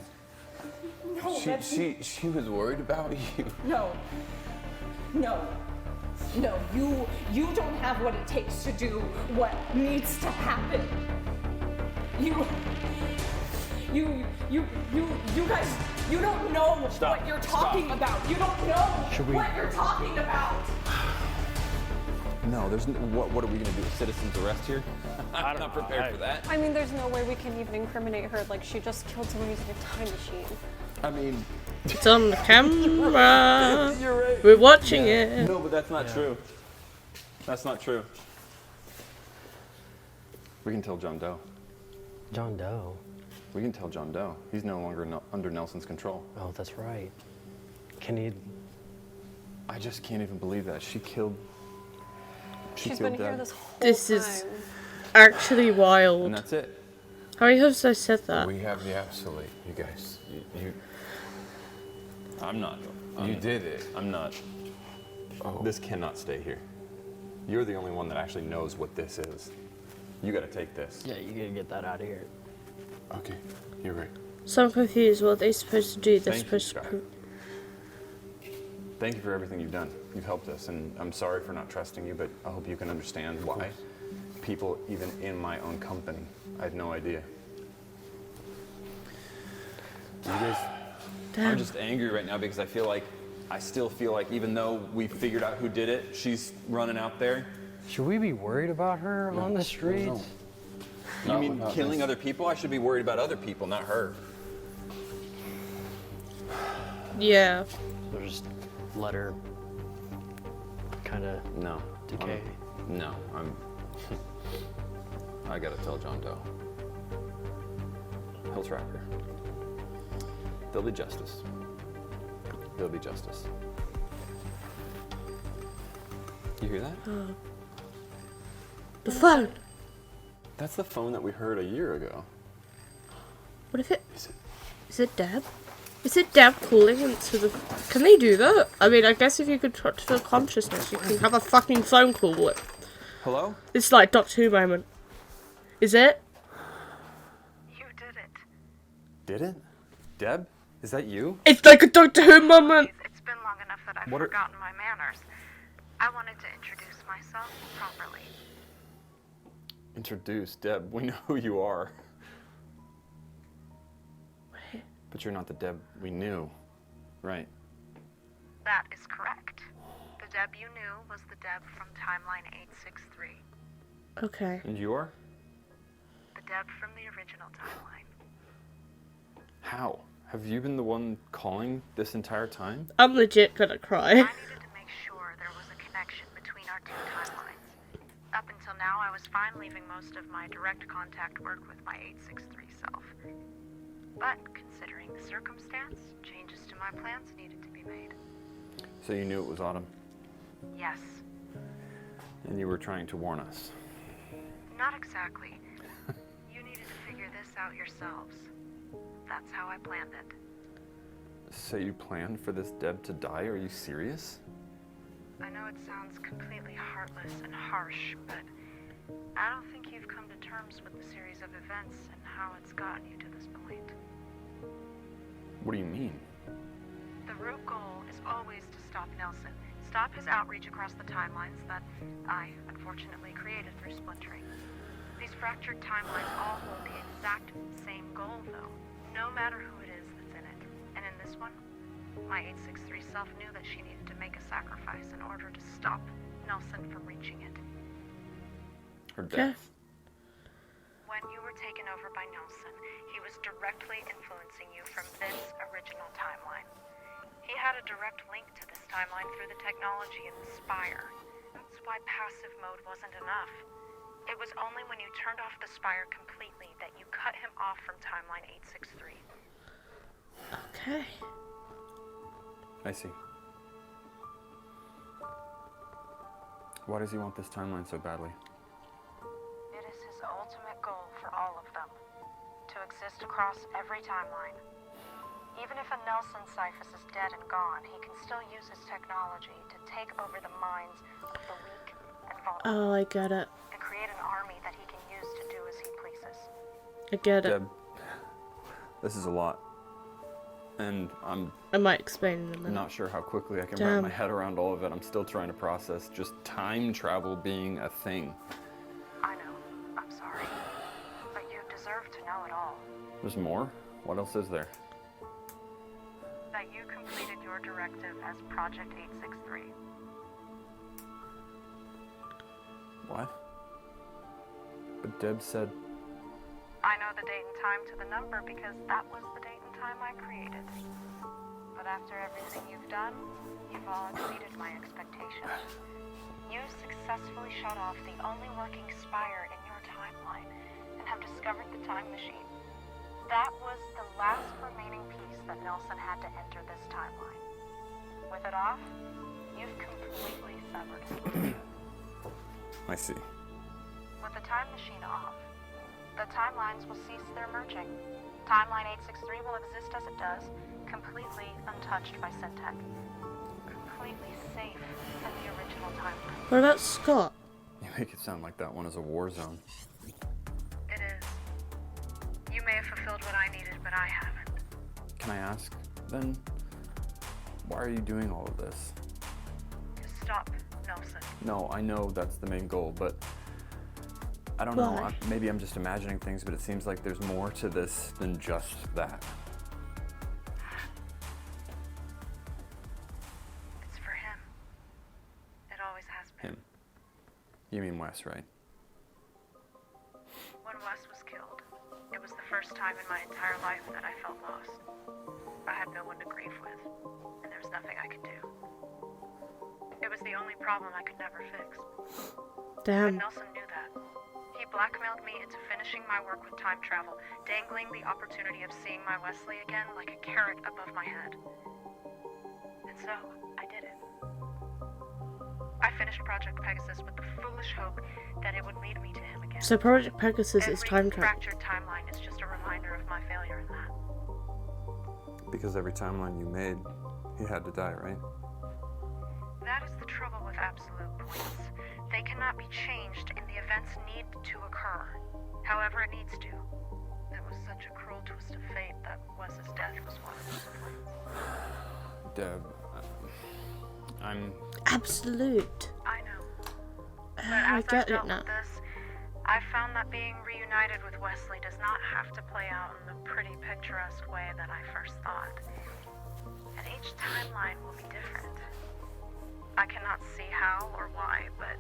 No, She was worried about you. No. No. No, you don't have what it takes to do what needs to happen. You guys, you don't know what you're talking about. You don't know what you're talking about. No, there's what are we gonna do? A citizen's arrest here? I'm not prepared for that. I mean, there's no way we can even incriminate her. Like, she just killed someone using a time machine. I mean, It's on the camera. you're right. We're watching it. No, but that's not true. That's not true. We can tell John Doe. John Doe. We can tell John Doe. He's no longer under Nelson's control. Oh, that's right. Can he? I just can't even believe that. She killed She's been here this whole This time. is actually And wild. that's it. How many times have I said that? We have the absolute, you guys. I'm not. You did it. I'm not. Oh. This cannot stay here. You're the only one that actually knows what this is. You gotta take this. Yeah, you gotta get that out of here. Okay, you're right. So I'm confused. What are they supposed to do? They're Thank you, supposed to. Scott. Thank you for everything you've done. You've helped us, and I'm sorry for not trusting you, but I hope you can understand why. People, even in my own company, I had no idea. You guys, I'm just angry right now because I still feel like even though we figured out who did it, she's running out there. Should we be worried about her on the streets? No. You Not mean without killing this. other people? I should be worried about other people, not her. Yeah. Or just let her kind of No. decay? No, I gotta tell John Doe. He'll track her. There'll be justice. There'll be justice. You hear that? The phone. That's the phone that we heard a year ago. What if it? Is it? Is it Deb? Is it Deb calling into the? Can they do that? I mean, I guess if you could feel consciousness, you can have a fucking phone call with. Hello? It's like Doctor Who moment. Is it? You did it. Did it? Deb? Is that you? It's like a Doctor Who moment. It's been long enough that I've What are- forgotten my manners. I wanted to introduce myself properly. Introduce Deb. We know who you are. But you're not the Deb we knew, right? That is correct. The Deb you knew was the Deb from timeline 863. Okay. And you are? The Deb from the original timeline. How? Have you been the one calling this entire time? I'm legit gonna I cry. needed to make sure there was a connection between our two timelines. Up until now, I was fine leaving most of my direct contact work with my 863 self. But considering the circumstance, changes to my plans needed to be made. So you knew it was Autumn, Yes, and you were trying to warn us. not exactly. You needed to figure this out yourselves. That's how I planned it. So you planned for this Deb to die? Are you serious? I know it sounds completely heartless and harsh, but I don't think you've come to terms with the series of events and how it's gotten you to this point. What do you mean? The root goal is always to stop Nelson, stop his outreach across the timelines that I, unfortunately, created through splintering. These fractured timelines all hold the exact same goal, though, no matter who it is that's in it. And in this one, my 863 self knew that she needed to make a sacrifice in order to stop Nelson from reaching it. Her Okay. death. When you were taken over by Nelson, he was directly influencing you from this original timeline. He had a direct link to this timeline through the technology in the Spire. That's why passive mode wasn't enough. It was only when you turned off the Spire completely that you cut him off from timeline 863. Okay. I see. Why does he want this timeline so badly? It is his ultimate goal for all of them. To exist used across every timeline. Even if a Nelson Cyphus is dead and gone, he can still use his technology to take over the minds of the weak and vulnerable. Oh, I get it. And create an army that he can use to do as he pleases. I get it. Deb, this is a lot. And I might explain in a minute. not sure how quickly I can Damn. wrap my head around all of it. I'm still trying to process just time travel being a thing. I know. I'm sorry. But you deserve to know it all. There's more? What else is there? That you completed your directive as Project 863. What? But Deb said... I know the date and time to the number because that was the date and time I created. But after everything you've done, you've all exceeded my expectations. You successfully shut off the only working spire in your timeline and have discovered the time machine. That was the last remaining piece that Nelson had to enter this timeline. With it off, you've completely severed it. I see. With the time machine off, the timelines will cease their merging. Timeline 863 will exist as it does, completely untouched by Syntech. Completely safe from the original timeline. What about Scott? You make it sound like that one is a war zone. It is. You may have fulfilled what I needed, but I haven't. Can I ask, then, why are you doing all of this? To stop Nelson. No, I know that's the main goal, but I don't know. Why? Maybe I'm just imagining things, but it seems like there's more to this than just that. It's for him. It always has been. Him. You mean Wes, right? When Wes was killed, it was the first time in my entire life that I felt lost. I had no one to grieve with, and there was nothing I could do. It was the only problem I could never fix. Damn. But Nelson knew that. He blackmailed me into finishing my work with time travel, dangling the opportunity of seeing my Wesley again like a carrot above my head. And so, I did it. I finished Project Pegasus with the foolish hope that it would lead me to him again. So Project Pegasus is time Every travel. fractured timeline is just a reminder of my failure in that. Because every timeline you made, he had to die, right? That is the trouble with absolute points. They cannot be changed, and the events need to occur. However it needs to. It was such a cruel twist of fate that Wes's death was one of those points. Deb, I'm... Absolute. I know. But I as get I've it dealt now. with this, I've found that being reunited with Wesley does not have to play out in the pretty picturesque way that I first thought. And each timeline will be different. I cannot see how or why, but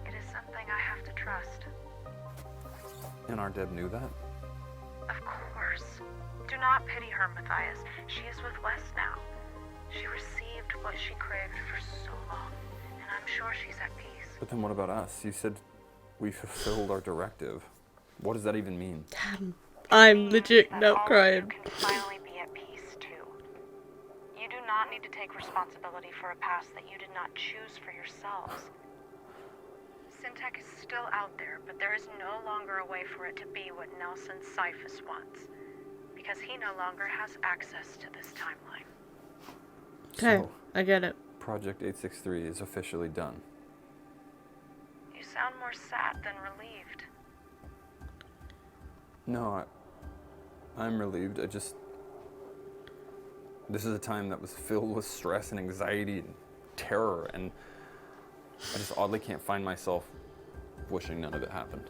it is something I have to trust. And our Deb knew that? Of course. Do not pity her, Matthias. She is with Wes now. She received what she craved for so long, and I'm sure she's at peace. But then what about us? You said we fulfilled our directive. What does that even mean? Damn. I'm legit That now all of you crying. can finally be at peace too. You do not need to take responsibility for a past that you did not choose for yourselves. Syntech is still out there, but there is no longer a way for it to be what Nelson Cyphus wants, because he no longer has access to this timeline. Okay, So, I get it. Project 863 is officially done. You sound more sad than relieved. No, I'm relieved. This is a time that was filled with stress and anxiety and terror, and I just oddly can't find myself wishing none of it happened.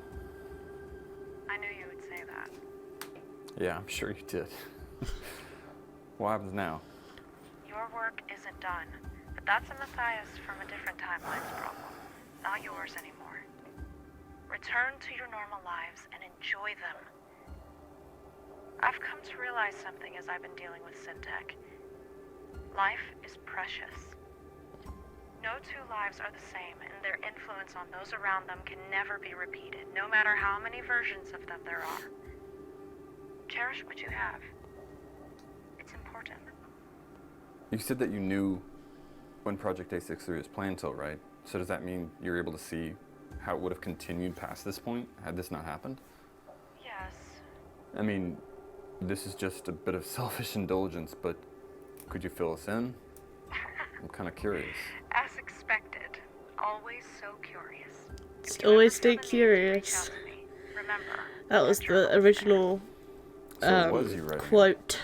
I knew you would say that. Yeah, I'm sure you did. What happens now? Your work isn't done, but that's a Matthias from a different timeline's problem, not yours anymore. Return to your normal lives and enjoy them. I've come to realize something as I've been dealing with Syntech. Life is precious. No two lives are the same, and their influence on those around them can never be repeated, no matter how many versions of them there are. Cherish what you have. It's important. You said that you knew when Project 863 was planned till, right? So does that mean you're able to see how it would have continued past this point had this not happened? Yes. I mean, This is just a bit of selfish indulgence, but could you fill us in? I'm kind of curious. As expected, always so curious. Just always stay curious. Remember, That was the original So it was you writing it. quote.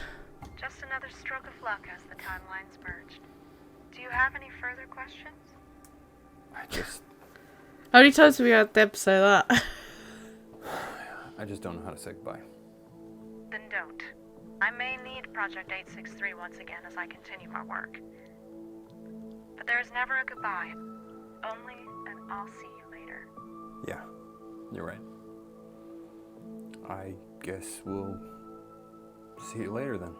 just another stroke of luck as the timelines merged. Do you have any further questions? How many times have we had the episode that? I just don't know how to say goodbye. Then don't. I may need Project 863 once again as I continue my work. But there is never a goodbye. Only an I'll see you later. Yeah, you're right. I guess we'll see you later then.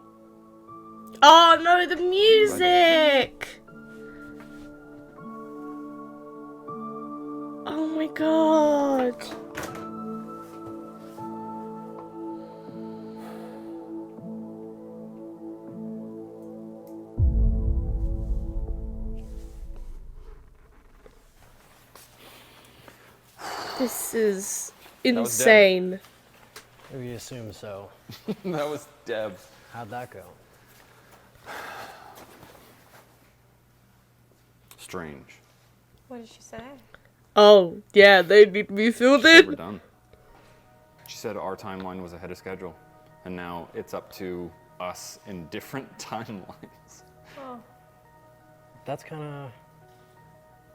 Oh no, the music! Oh my god. This is insane. We assume so. That was Deb. How'd that go? Strange. What did she say? Oh, yeah, they need to be filled She said we're in. done. She said our timeline was ahead of schedule, and now it's up to us in different timelines. Oh. That's kind of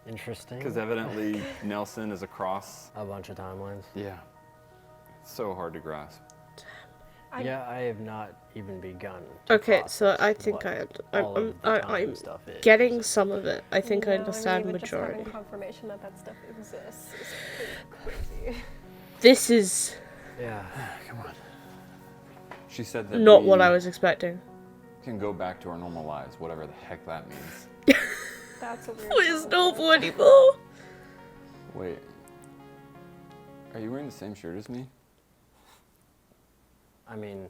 interesting. Because evidently Nelson is across a bunch of timelines. Yeah. It's so hard to grasp. Yeah, I have not even begun. Okay, so I think all of the time I'm stuff is. getting some of it. I think I No, understand even just majority. having confirmation that that stuff exists is pretty crazy. This is Yeah. Come on. She said that not we what I was expecting. can go back to our normal lives, whatever the heck that means. That's a weird What is concept. normal anymore? Wait. Are you wearing the same shirt as me? I mean,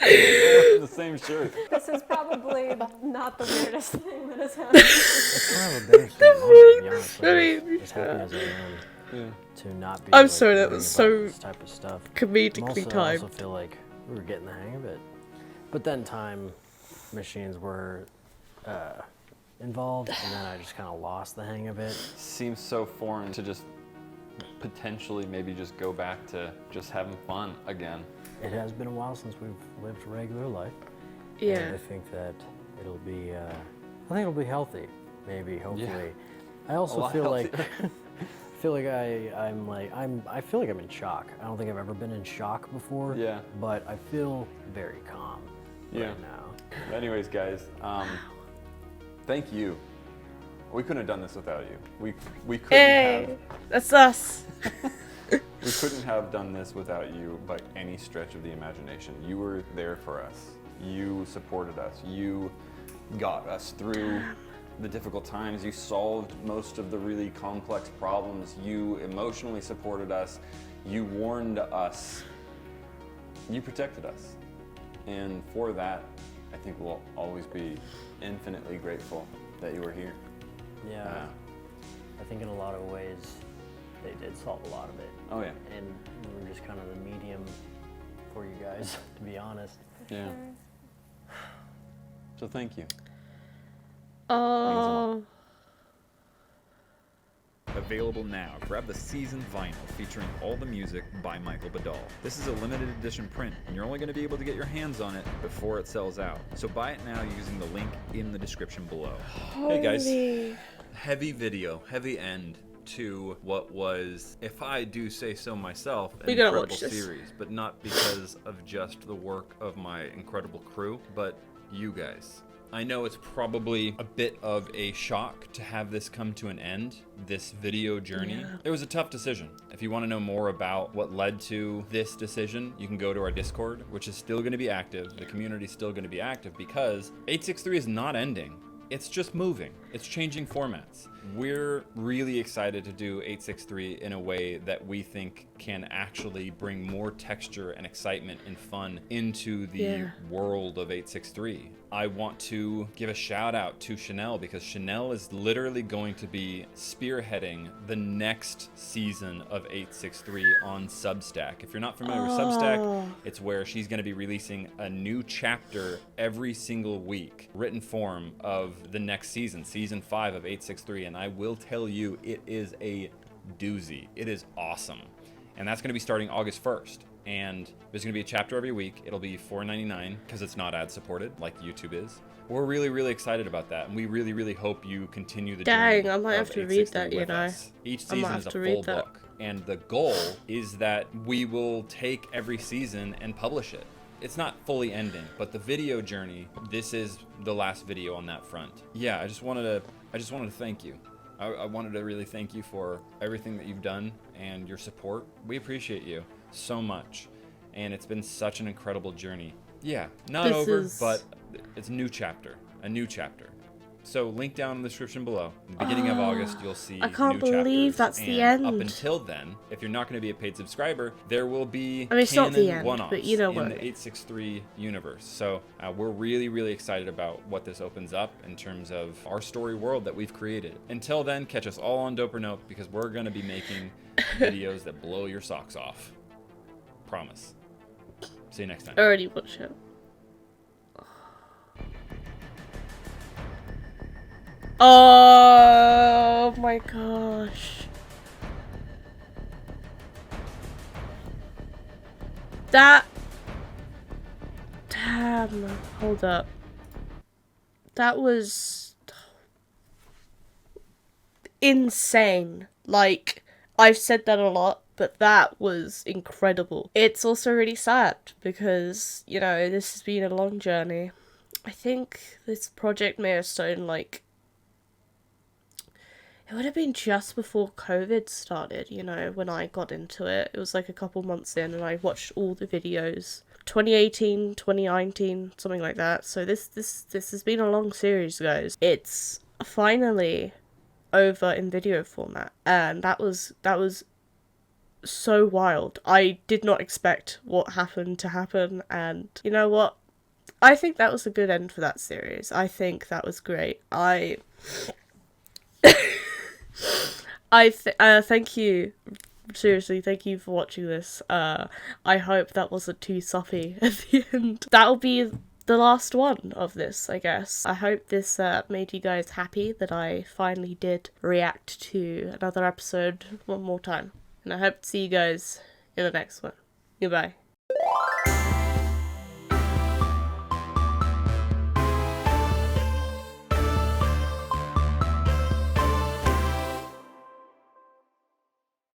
The same shirt. This is probably not the weirdest thing that has happened. it's kind of a bittersweet moment, to be honest with you. As happy as I am to not be. I'm like, sorry, that worrying was about so this type of stuff. comedically I also timed. feel like we were getting the hang of it, but then time machines were involved, and then I just kind of lost the hang of it. Seems so foreign to just potentially maybe just go back to just having fun again. It has been a while since we've lived regular life. Yeah. And I think that it'll be, I think it'll be healthy, maybe, hopefully. Yeah. I also lot feel like, healthier. I feel like I feel like I'm in shock. I don't think I've ever been in shock before. Yeah. But I feel very calm right now. Anyways, guys, thank you. We couldn't have done this without you. We couldn't Hey, that's us. we couldn't have done this without you by any stretch of the imagination. You were there for us. You supported us. You got us through the difficult times. You solved most of the really complex problems. You emotionally supported us. You warned us. You protected us. And for that, I think we'll always be infinitely grateful that you were here. Yeah. I think in a lot of ways, they did solve a lot of it. Oh yeah. And we were just kind of the medium for you guys, to be honest. Yeah. So thank you. Oh. Available now. Grab the seasoned vinyl featuring all the music by Michael Badal. This is a limited edition print, and you're only going to be able to get your hands on it before it sells out. So buy it now using the link in the description below. Hey guys, heavy video, heavy end to what was, if I do say so myself, an incredible series, but not because of just the work of my incredible crew, but you guys. I know it's probably a bit of a shock to have this come to an end, this video journey. Yeah. It was a tough decision. If you want to know more about what led to this decision, you can go to our Discord, which is still going to be active. The community is still going to be active because 863 is not ending. It's just moving. It's changing formats. We're really excited to do 863 in a way that we think can actually bring more texture and excitement and fun into the world of 863. I want to give a shout out to Chanel, because Chanel is literally going to be spearheading the next season of 863 on Substack. If you're not familiar with Substack, it's where she's going to be releasing a new chapter every single week, written form of the next season, season 5 of 863. And I will tell you, it is a doozy. It is awesome. And that's going to be starting August 1st. And there's going to be a chapter every week. It'll be $4.99 because it's not ad supported like YouTube is. We're really, really excited about that. And we really, really hope you continue the journey. Dang, I might have to read that, you know. Each season is a full book. And the goal is that we will take every season and publish it. It's not fully ending, but the video journey, this is the last video on that front. Yeah, I just wanted to thank you. I wanted to really thank you for everything that you've done and your support. We appreciate you so much. And it's been such an incredible journey. Yeah, not over, but it's a new chapter. So link down in the description below. In the beginning of August, you'll see I can't new believe chapters. that's and the end. Up until then, if you're not going to be a paid subscriber, there will be I mean, it's not the canon end, one-offs but you know in what. the 863 universe. So we're really, really excited about what this opens up in terms of our story world that we've created. Until then, catch us all on Doper Note, because we're going to be making videos that blow your socks off. Promise. See you next time. I already watched it. Oh my gosh. That... Damn. Hold up. That was... insane. Like, I've said that a lot, but that was incredible. It's also really sad because, you know, this has been a long journey. I think this project may have started, like... It would have been just before COVID started, you know, when I got into it. It was like a couple months in and I watched all the videos. 2018, 2019, something like that. So this has been a long series, guys. It's finally over in video format, and that was so wild. I did not expect what happened to happen, and you know what? I think that was a good end for that series. I think that was great. Thank you. Seriously, thank you for watching this. I hope that wasn't too soppy at the end. That'll be the last one of this, I guess. I hope this made you guys happy that I finally did react to another episode one more time. And I hope to see you guys in the next one. Goodbye.